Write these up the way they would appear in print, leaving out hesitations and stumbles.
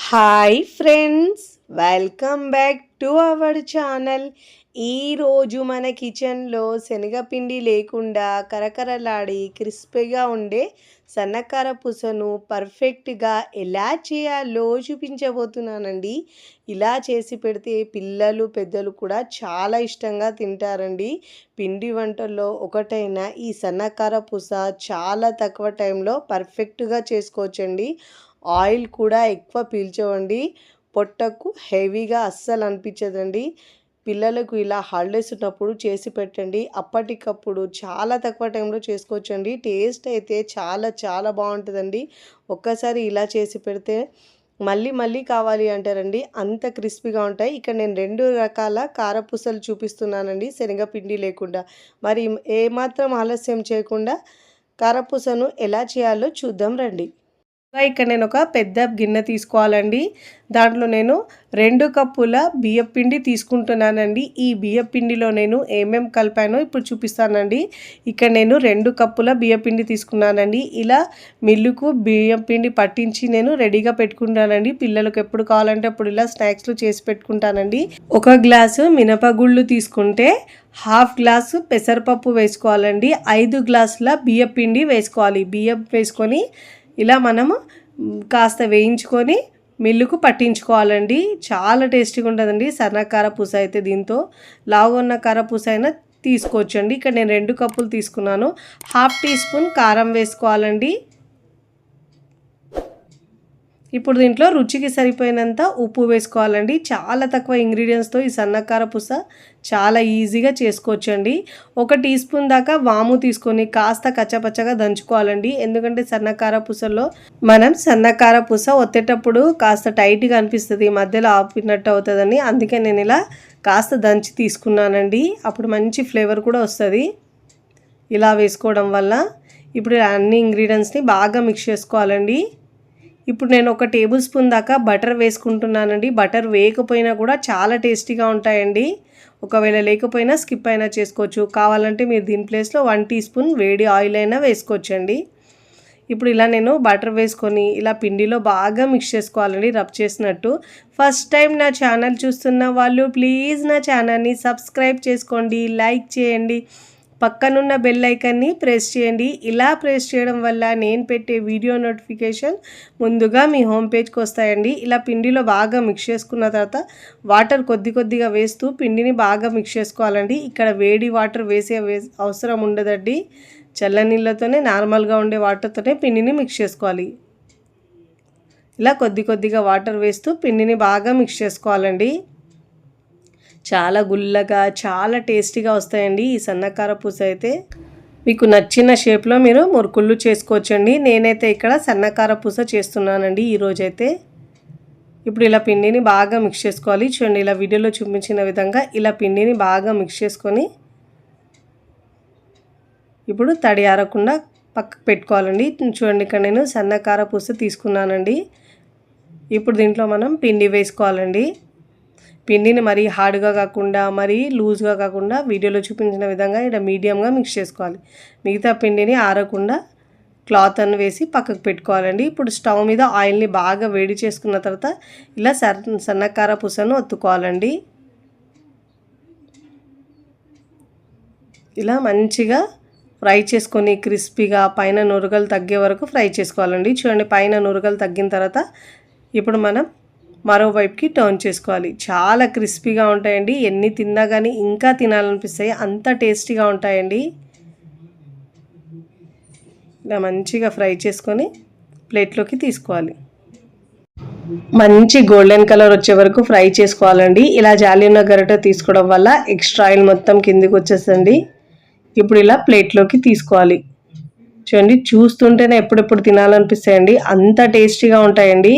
Hi friends, welcome back to our channel. ఈరోజు మన కిచెన్లో శనగపిండి లేకుండా కరకరలాడి క్రిస్పీగా ఉండే సన్నకార పూసను పర్ఫెక్ట్గా ఎలా చేయాలో చూపించబోతున్నానండి. ఇలా చేసి పెడితే పిల్లలు పెద్దలు కూడా చాలా ఇష్టంగా తింటారండి. పిండి వంటల్లో ఒకటైన ఈ సన్నకార పూస చాలా తక్కువ టైంలో పర్ఫెక్ట్గా చేసుకోవచ్చండి. ఆయిల్ కూడా ఎక్కువ పీల్చవండి. పొట్టకు హెవీగా అస్సలు అనిపించదండి. పిల్లలకు ఇలా హాలిడేస్ ఉన్నప్పుడు చేసి పెట్టండి. అప్పటికప్పుడు చాలా తక్కువ టైంలో చేసుకోవచ్చండి. టేస్ట్ అయితే చాలా చాలా బాగుంటుందండి. ఒక్కసారి ఇలా చేసి పెడితే మళ్ళీ మళ్ళీ కావాలి అంటారండి, అంత క్రిస్పీగా ఉంటాయి. ఇక్కడ నేను 2 రకాల కారపూసలు చూపిస్తున్నానండి శనగపిండి లేకుండా. మరి ఏమాత్రం ఆలస్యం చేయకుండా కారపూసను ఎలా చేయాలో చూద్దాం రండి. ఇక్కడ నేను ఒక పెద్ద గిన్నె తీసుకోవాలండి. దాంట్లో నేను 2 కప్పుల బియ్యపిండి తీసుకుంటున్నానండి. ఈ బియ్యపిండిలో నేను ఏమేం కలిపానో ఇప్పుడు చూపిస్తానండి. ఇక్కడ నేను 2 కప్పుల బియ్యపిండి తీసుకున్నానండి. ఇలా మిల్లుకు బియ్యపిండి పట్టించి నేను రెడీగా పెట్టుకుంటానండి. పిల్లలకు ఎప్పుడు కావాలంటే అప్పుడు ఇలా స్నాక్స్లు చేసి పెట్టుకుంటానండి. 1 గ్లాసు మినపగుళ్ళు తీసుకుంటే 1/2 గ్లాసు పెసరపప్పు వేసుకోవాలండి. 5 గ్లాసుల బియ్యపిండి వేసుకోవాలి. బియ్యం వేసుకొని ఇలా మనము కాస్త వేయించుకొని మిల్లుకు పట్టించుకోవాలండి. చాలా టేస్టీగా ఉంటుందండి సన్నకార పూస అయితే. దీంతో లావుగా ఉన్న కారపూస అయినా తీసుకోవచ్చండి. ఇక్కడ నేను 2 కప్పులు తీసుకున్నాను. 1/2 టీ స్పూన్ కారం వేసుకోవాలండి. ఇప్పుడు దీంట్లో రుచికి సరిపోయినంత ఉప్పు వేసుకోవాలండి. చాలా తక్కువ ఇంగ్రీడియంట్స్తో ఈ సన్నకార పూస చాలా ఈజీగా చేసుకోవచ్చండి. 1 టీ స్పూన్ దాకా వాము తీసుకొని కాస్త కచ్చపచ్చగా దంచుకోవాలండి. ఎందుకంటే సన్నకార పూసలో మనం సన్నకార పూస ఒత్తేటప్పుడు కాస్త టైట్గా అనిపిస్తుంది, మధ్యలో ఆపినట్టు అవుతుందని. అందుకే నేను ఇలా కాస్త దంచి తీసుకున్నానండి. అప్పుడు మంచి ఫ్లేవర్ కూడా వస్తుంది ఇలా వేసుకోవడం వల్ల. ఇప్పుడు అన్ని ఇంగ్రీడియంట్స్ని బాగా మిక్స్ చేసుకోవాలండి. ఇప్పుడు నేను 1 టేబుల్ స్పూన్ దాకా బటర్ వేసుకుంటున్నానండి. బటర్ వేయకపోయినా కూడా చాలా టేస్టీగా ఉంటాయండి. ఒకవేళ లేకపోయినా స్కిప్ అయినా చేసుకోవచ్చు. కావాలంటే మీరు దీని ప్లేస్లో 1 టీ స్పూన్ వేడి ఆయిల్ అయినా వేసుకోవచ్చండి. ఇప్పుడు ఇలా నేను బటర్ వేసుకొని ఇలా పిండిలో బాగా మిక్స్ చేసుకోవాలండి, రబ్ చేసినట్టు. ఫస్ట్ టైం నా ఛానల్ చూస్తున్న వాళ్ళు ప్లీజ్ నా ఛానల్ని సబ్స్క్రైబ్ చేసుకోండి, లైక్ చేయండి, పక్కనున్న బెల్ ఐకాన్ని ప్రెస్ చేయండి. ఇలా ప్రెస్ చేయడం వల్ల నేను పెట్టే వీడియో నోటిఫికేషన్ ముందుగా మీ హోమ్ పేజ్కి వస్తాయండి. ఇలా పిండిలో బాగా మిక్స్ చేసుకున్న తర్వాత వాటర్ కొద్దిగా వేస్తూ పిండిని బాగా మిక్స్ చేసుకోవాలండి. ఇక్కడ వేడి వాటర్ వేసే అవసరం ఉండదండి. చల్ల నీళ్ళతోనే, నార్మల్గా ఉండే వాటర్తోనే పిండిని మిక్స్ చేసుకోవాలి. ఇలా కొద్దిగా వాటర్ వేస్తూ పిండిని బాగా మిక్స్ చేసుకోవాలండి. చాలా గుల్లగా చాలా టేస్టీగా వస్తాయండి ఈ సన్నకార పూస అయితే. మీకు నచ్చిన షేప్లో మీరు మురుకుళ్ళు చేసుకోవచ్చండి. నేనైతే ఇక్కడ సన్నకార పూస చేస్తున్నానండి ఈరోజైతే. ఇప్పుడు ఇలా పిండిని బాగా మిక్స్ చేసుకోవాలి. చూడండి, ఇలా వీడియోలో చూపించిన విధంగా ఇలా పిండిని బాగా మిక్స్ చేసుకొని ఇప్పుడు తడి ఆరకుండా పక్కకు పెట్టుకోవాలండి. చూడండి, ఇక్కడ నేను సన్నకార పూస తీసుకున్నానండి. ఇప్పుడు దీంట్లో మనం పిండి వేసుకోవాలండి. పిండిని మరీ హార్డ్గా కాకుండా మరీ లూజ్గా కాకుండా వీడియోలో చూపించిన విధంగా ఇలా మీడియంగా మిక్స్ చేసుకోవాలి. మిగతా పిండిని ఆరకుండా క్లాత్ అನ್ನು వేసి పక్కకు పెట్టుకోవాలండి. ఇప్పుడు స్టవ్ మీద ఆయిల్ని బాగా వేడి చేసుకున్న తర్వాత ఇలా సన్నకార పూసను ఒత్తుకోవాలండి. ఇలా మంచిగా ఫ్రై చేసుకొని క్రిస్పీగా పైన నురగలు తగ్గే వరకు ఫ్రై చేసుకోవాలండి. చూడండి, పైన నురగలు తగ్గిన తర్వాత ఇప్పుడు మనం మరోవైపుకి టర్న్ చేసుకోవాలి. చాలా క్రిస్పీగా ఉంటాయండి. ఎన్ని తిన్నా కానీ ఇంకా తినాలనిపిస్తాయి, అంత టేస్టీగా ఉంటాయండి. ఇలా మంచిగా ఫ్రై చేసుకొని ప్లేట్లోకి తీసుకోవాలి. మంచి గోల్డెన్ కలర్ వచ్చే వరకు ఫ్రై చేసుకోవాలండి. ఇలా జాలి ఉన్న గరిటె తీసుకోవడం వల్ల ఎక్స్ట్రా ఆయిల్ మొత్తం కిందికి వచ్చేస్తుంది. ఇప్పుడు ఇలా ప్లేట్లోకి తీసుకోవాలి. చూడండి, చూస్తుంటేనే ఎప్పుడెప్పుడు తినాలనిపిస్తాయండి, అంత టేస్టీగా ఉంటాయండి.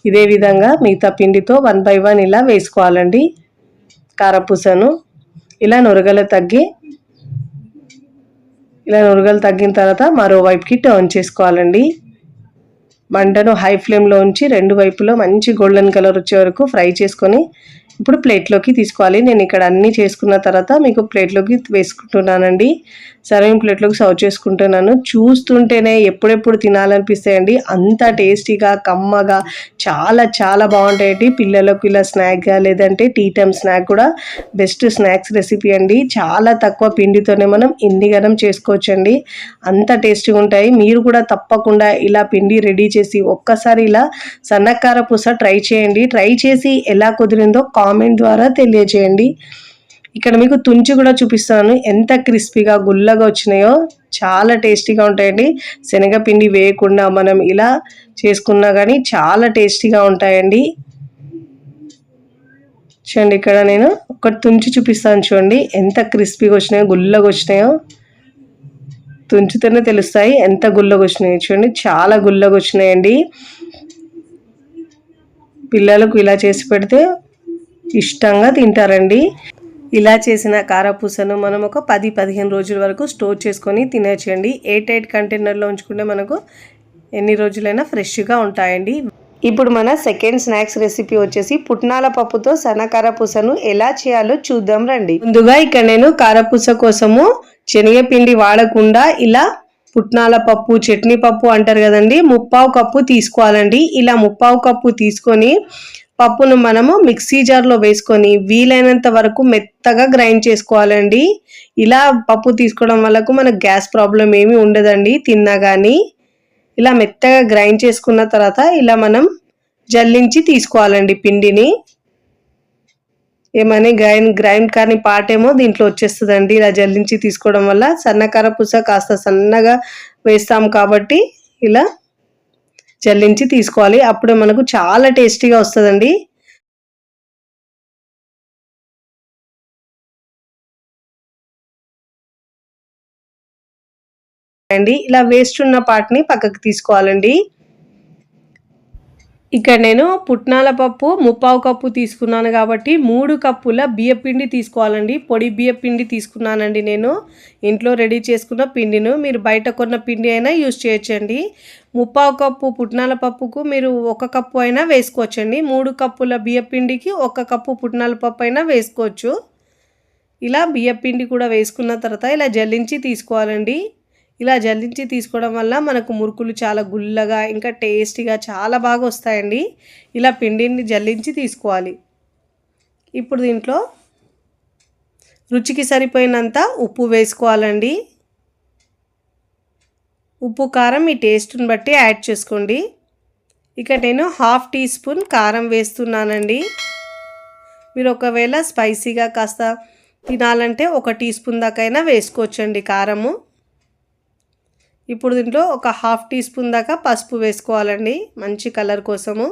ఇదే విధంగా మిగతా పిండితో 1 by 1 ఇలా వేసుకోవాలండి కారపూసను. ఇలా నురగలు తగ్గిన తర్వాత మరోవైపుకి టర్న్ చేసుకోవాలండి. మంటను హై ఫ్లేమ్లో ఉంచి 2 వైపులో మంచి గోల్డెన్ కలర్ వచ్చే వరకు ఫ్రై చేసుకొని ఇప్పుడు ప్లేట్లోకి తీసుకోవాలి. నేను ఇక్కడ అన్నీ చేసుకున్న తర్వాత మీకు ప్లేట్లోకి వేసుకుంటున్నానండి. సర్వింగ్ ప్లేట్లోకి సర్వ్ చేసుకుంటున్నాను. చూస్తుంటేనే ఎప్పుడెప్పుడు తినాలనిపిస్తాయండి. అంత టేస్టీగా కమ్మగా చాలా చాలా బాగుంటాయండి. పిల్లలకు ఇలా స్నాక్గా లేదంటే టీ టైమ్ స్నాక్ కూడా బెస్ట్ స్నాక్స్ రెసిపీ అండి. చాలా తక్కువ పిండితోనే మనం ఇన్నిగనం చేసుకోవచ్చండి. అంత టేస్టీగా ఉంటాయి. మీరు కూడా తప్పకుండా ఇలా పిండి రెడీ చేసి ఒక్కసారి ఇలా సన్నకార పూస ట్రై చేయండి. ట్రై చేసి ఎలా కుదిరిందో కామెంట్ ద్వారా తెలియజేయండి. ఇక్కడ మీకు తుంచి కూడా చూపిస్తాను, ఎంత క్రిస్పీగా గుల్లగా వచ్చినాయో. చాలా టేస్టీగా ఉంటాయండి. శనగపిండి వేయకుండా మనం ఇలా చేసుకున్నా కానీ చాలా టేస్టీగా ఉంటాయండి. చూడండి, ఇక్కడ నేను ఒక తుంచి చూపిస్తాను. చూడండి ఎంత క్రిస్పీగా వచ్చినాయో, గుల్లగా వచ్చినాయో. తుంచితోనే తెలుస్తాయి ఎంత గుల్లగా వచ్చినాయో. చూడండి చాలా గుల్లగా వచ్చినాయండి. పిల్లలకు ఇలా చేసి పెడితే ఇష్టంగా తింటారండి. ఇలా చేసిన కారపూసను మనం ఒక 10-15 రోజుల వరకు స్టోర్ చేసుకొని తినేయచ్చండి. ఎయిర్ టైట్ కంటైనర్లో ఉంచుకుంటే మనకు ఎన్ని రోజులైనా ఫ్రెష్గా ఉంటాయండి. ఇప్పుడు మన సెకండ్ స్నాక్స్ రెసిపీ వచ్చేసి పుట్నాల పప్పుతో సన్న కారపూసను ఎలా చేయాలో చూద్దాం రండి. ముందుగా ఇక్కడ నేను కారపూస కోసము శనగపిండి వాడకుండా ఇలా పుట్నాల పప్పు, చట్నీ పప్పు అంటారు కదండి, 3/4 కప్పు తీసుకోవాలండి. ఇలా 3/4 కప్పు తీసుకొని పప్పును మనము మిక్సీ జార్లో వేసుకొని వీలైనంత వరకు మెత్తగా గ్రైండ్ చేసుకోవాలండి. ఇలా పప్పు తీసుకోవడం వల్ల మనకు గ్యాస్ ప్రాబ్లం ఏమీ ఉండదండి తిన్నా కానీ. ఇలా మెత్తగా గ్రైండ్ చేసుకున్న తర్వాత ఇలా మనం జల్లించి తీసుకోవాలండి పిండిని. ఏమని గ్రైండ్ కానీ పాటేమో దీంట్లో వచ్చేస్తుందండి. ఇలా జల్లించి తీసుకోవడం వల్ల సన్నకార పూస కాస్త సన్నగా వేస్తాం కాబట్టి ఇలా జల్లించి తీసుకోవాలి. అప్పుడే మనకు చాలా టేస్టీగా వస్తుందండి. ఇలా వేస్ట్ ఉన్న పార్ట్ని పక్కకు తీసుకోవాలండి. ఇక్కడ నేను పుట్నాల పప్పు 3/4 కప్పు తీసుకున్నాను కాబట్టి 3 కప్పుల బియ్యపిండి తీసుకోవాలండి. పొడి బియ్యపిండి తీసుకున్నానండి నేను. ఇంట్లో రెడీ చేసుకున్న పిండిను మీరు బయట కొన్న పిండి అయినా యూజ్ చేయొచ్చండి. 3/4 కప్పు పుట్నాల పప్పుకు మీరు 1 కప్పు అయినా వేసుకోవచ్చండి. 3 కప్పుల బియ్యపిండికి 1 కప్పు పుట్నాల పప్పు అయినా వేసుకోవచ్చు. ఇలా బియ్యపిండి కూడా వేసుకున్న తర్వాత ఇలా జల్లించి తీసుకోవాలండి. ఇలా జల్లించి తీసుకోవడం వల్ల మనకు మురుకులు చాలా గుల్లగా ఇంకా టేస్టీగా చాలా బాగా వస్తాయండి. ఇలా పిండిని జల్లించి తీసుకోవాలి. ఇప్పుడు దీంట్లో రుచికి సరిపోయినంత ఉప్పు వేసుకోవాలండి. ఉప్పు కారం మీ టేస్ట్ని బట్టి యాడ్ చేసుకోండి. ఇక నేను 1/2 టీ స్పూన్ కారం వేస్తున్నానండి. మీరు ఒకవేళ స్పైసీగా కాస్త తినాలంటే 1 టీ స్పూన్ దాకైనా వేసుకోవచ్చండి కారము. ఇప్పుడు దీంట్లో ఒక 1/2 టీ స్పూన్ దాకా పసుపు వేసుకోవాలండి మంచి కలర్ కోసము.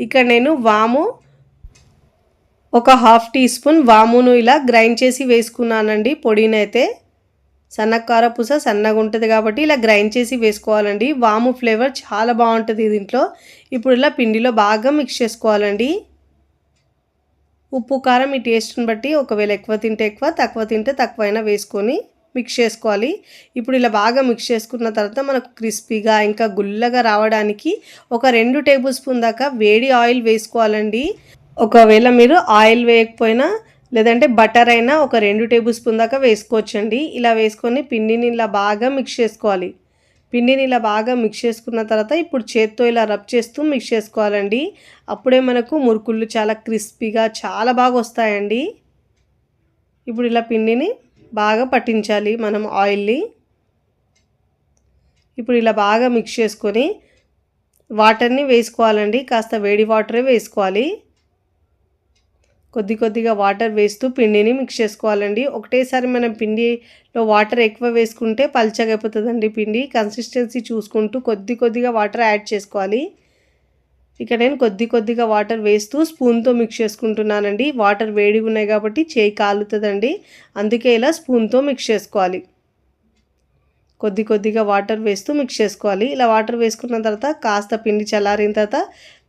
ఇక్కడ నేను వాము ఒక 1/2 టీ స్పూన్ వామును ఇలా గ్రైండ్ చేసి వేసుకున్నానండి. పొడినైతే కారపూస సన్నగా ఉంటుంది కాబట్టి ఇలా గ్రైండ్ చేసి వేసుకోవాలండి. వాము ఫ్లేవర్ చాలా బాగుంటుంది దీంట్లో. ఇప్పుడు ఇలా పిండిలో బాగా మిక్స్ చేసుకోవాలండి. ఉప్పు కారం మీ టేస్ట్ని బట్టి ఒకవేళ ఎక్కువ తింటే ఎక్కువ, తక్కువ తింటే తక్కువైనా వేసుకొని మిక్స్ చేసుకోవాలి. ఇప్పుడు ఇలా బాగా మిక్స్ చేసుకున్న తర్వాత మనకు క్రిస్పీగా ఇంకా గుల్లగా రావడానికి ఒక 2 టేబుల్ స్పూన్ దాకా వేడి ఆయిల్ వేసుకోవాలండి. ఒకవేళ మీరు ఆయిల్ వేయకపోయినా లేదంటే బటర్ అయినా ఒక 2 టేబుల్ స్పూన్ దాకా వేసుకోవచ్చండి. ఇలా వేసుకొని పిండిని ఇలా బాగా మిక్స్ చేసుకోవాలి. పిండిని ఇలా బాగా మిక్స్ చేసుకున్న తర్వాత ఇప్పుడు చేత్తో ఇలా రబ్ చేస్తూ మిక్స్ చేసుకోవాలండి. అప్పుడే మనకు మురుకులు చాలా క్రిస్పీగా చాలా బాగా వస్తాయండి. ఇప్పుడు ఇలా పిండిని బాగా పట్టించాలి మనం ఆయిల్ని. ఇప్పుడు ఇలా బాగా మిక్స్ చేసుకొని వాటర్ని వేసుకోవాలండి. కాస్త వేడి వాటరే వేసుకోవాలి. కొద్దిగా వాటర్ వేస్తూ పిండిని మిక్స్ చేసుకోవాలండి. ఒకటేసారి మనం పిండిలో వాటర్ ఎక్కువ వేసుకుంటే పల్చగా అయిపోతుందండి పిండి. కన్సిస్టెన్సీ చూసుకుంటూ కొద్దిగా వాటర్ యాడ్ చేసుకోవాలి. ఇక్కడ నేను కొద్దిగా వాటర్ వేస్తూ స్పూన్తో మిక్స్ చేసుకుంటున్నానండి. వాటర్ వేడిగా ఉన్నాయి కాబట్టి చేయి కాలుతుందండి. అందుకే ఇలా స్పూన్తో మిక్స్ చేసుకోవాలి. కొద్దిగా వాటర్ వేస్తూ మిక్స్ చేసుకోవాలి. ఇలా వాటర్ వేసుకున్న తర్వాత కాస్త పిండి చల్లారిన తర్వాత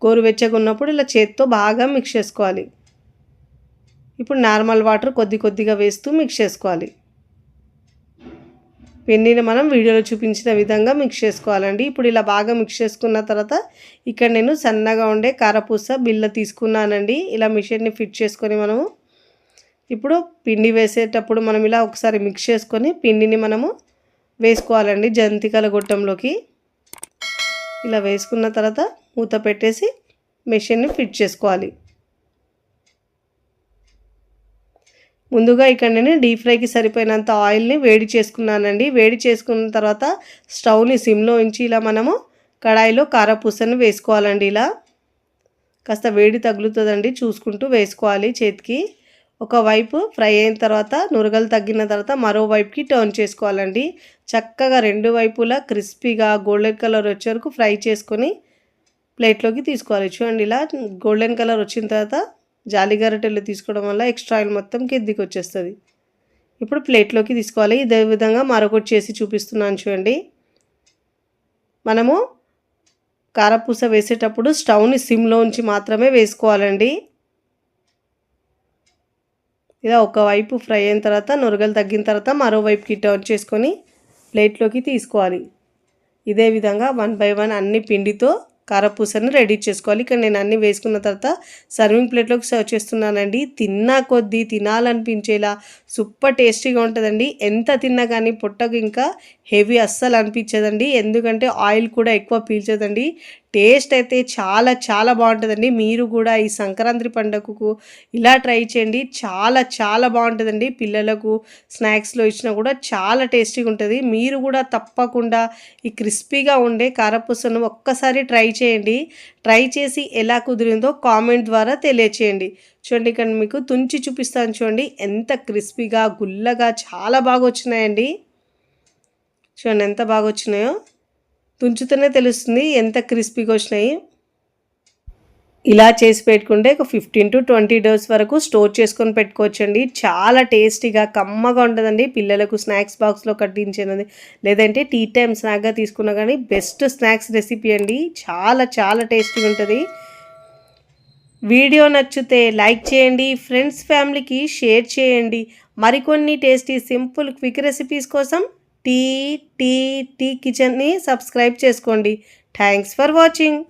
గోరువెచ్చగా ఉన్నప్పుడు ఇలా చేత్తో బాగా మిక్స్ చేసుకోవాలి. ఇప్పుడు నార్మల్ వాటర్ కొద్దిగా వేస్తూ మిక్స్ చేసుకోవాలి. పిండిని మనం వీడియోలో చూపించిన విధంగా మిక్స్ చేసుకోవాలండి. ఇప్పుడు ఇలా బాగా మిక్స్ చేసుకున్న తర్వాత ఇక్కడ నేను సన్నగా ఉండే కారపూస బిళ్ళ తీసుకున్నానండి. ఇలా మిషన్ని ఫిట్ చేసుకొని మనము ఇప్పుడు పిండి వేసేటప్పుడు మనం ఇలా ఒకసారి మిక్స్ చేసుకొని పిండిని మనము వేసుకోవాలండి జంతికల గొట్టంలోకి. ఇలా వేసుకున్న తర్వాత మూత పెట్టేసి మెషిన్ని ఫిట్ చేసుకోవాలి. ముందుగా ఇక్కడ నేను డీప్ ఫ్రైకి సరిపోయినంత ఆయిల్ని వేడి చేసుకున్నానండి. వేడి చేసుకున్న తర్వాత స్టవ్ని సిమ్లో ఉంచి ఇలా మనము కడాయిలో కారపూసని వేసుకోవాలండి. ఇలా కాస్త వేడి తగులుతుందండి, చూసుకుంటూ వేసుకోవాలి చేతికి. ఒకవైపు ఫ్రై అయిన తర్వాత నురగలు తగ్గిన తర్వాత మరోవైపుకి టర్న్ చేసుకోవాలండి. చక్కగా రెండు వైపులా క్రిస్పీగా గోల్డెన్ కలర్ వచ్చే వరకు ఫ్రై చేసుకొని ప్లేట్లోకి తీసుకోవాలి. చూడండి ఇలా గోల్డెన్ కలర్ వచ్చిన తర్వాత జాలి గరిటెలు తీసుకోవడం వల్ల ఎక్స్ట్రా ఆయిల్ మొత్తం కిందికి వచ్చేస్తుంది. ఇప్పుడు ప్లేట్లోకి తీసుకోవాలి. ఇదే విధంగా మరొకటి చేసి చూపిస్తున్నాను చూడండి. మనము కారపూస వేసేటప్పుడు స్టవ్ని సిమ్లో ఉంచి మాత్రమే వేసుకోవాలండి. ఇలా ఒకవైపు ఫ్రై అయిన తర్వాత నురగలు తగ్గిన తర్వాత మరోవైపుకి టర్న్ చేసుకొని ప్లేట్లోకి తీసుకోవాలి. ఇదే విధంగా 1 బై 1 అన్ని పిండితో కారపూసని రెడీ చేసుకోవాలి. ఇక్కడ నేను అన్నీ వేసుకున్న తర్వాత సర్వింగ్ ప్లేట్లోకి సర్వ్ చేస్తున్నానండి. తిన్నా కొద్దీ తినాలనిపించేలా సూపర్ టేస్టీగా ఉంటుందండి. ఎంత తిన్నా కానీ పొట్టకు ఇంకా హెవీ అస్సలు అనిపించదండి, ఎందుకంటే ఆయిల్ కూడా ఎక్కువ పీల్చదండి. టేస్ట్ అయితే చాలా చాలా బాగుంటుందండి. మీరు కూడా ఈ సంక్రాంతి పండుగకు ఇలా ట్రై చేయండి. చాలా చాలా బాగుంటుందండి. పిల్లలకు స్నాక్స్లో ఇచ్చినా కూడా చాలా టేస్టీగా ఉంటుంది. మీరు కూడా తప్పకుండా ఈ క్రిస్పీగా ఉండే కారపూసను ఒక్కసారి ట్రై చేయండి. ట్రై చేసి ఎలా కుదిరిందో కామెంట్ ద్వారా తెలియచేయండి. చూడండి ఇక్కడ మీకు తుంచి చూపిస్తాను చూడండి, ఎంత క్రిస్పీగా గుల్లగా చాలా బాగా వచ్చినాయండి. చూడండి ఎంత బాగా వచ్చినాయో, తుంచుతూనే తెలుస్తుంది ఎంత క్రిస్పీగా వచ్చినాయి. ఇలా చేసి పెట్టుకుంటే ఒక 15 to 20 డేస్ వరకు స్టోర్ చేసుకొని పెట్టుకోవచ్చండి. చాలా టేస్టీగా కమ్మగా ఉంటుందండి. పిల్లలకు స్నాక్స్ బాక్స్లో కట్టించేది, లేదంటే టీ టైం స్నాక్గా తీసుకున్నా కానీ బెస్ట్ స్నాక్స్ రెసిపీ అండి. చాలా చాలా టేస్టీగా ఉంటుంది. వీడియో నచ్చితే లైక్ చేయండి, ఫ్రెండ్స్ ఫ్యామిలీకి షేర్ చేయండి. మరికొన్ని టేస్టీ సింపుల్ క్విక్ రెసిపీస్ కోసం టీ కిచెన్ని సబ్స్క్రైబ్ చేసుకోండి. Thanks for watching.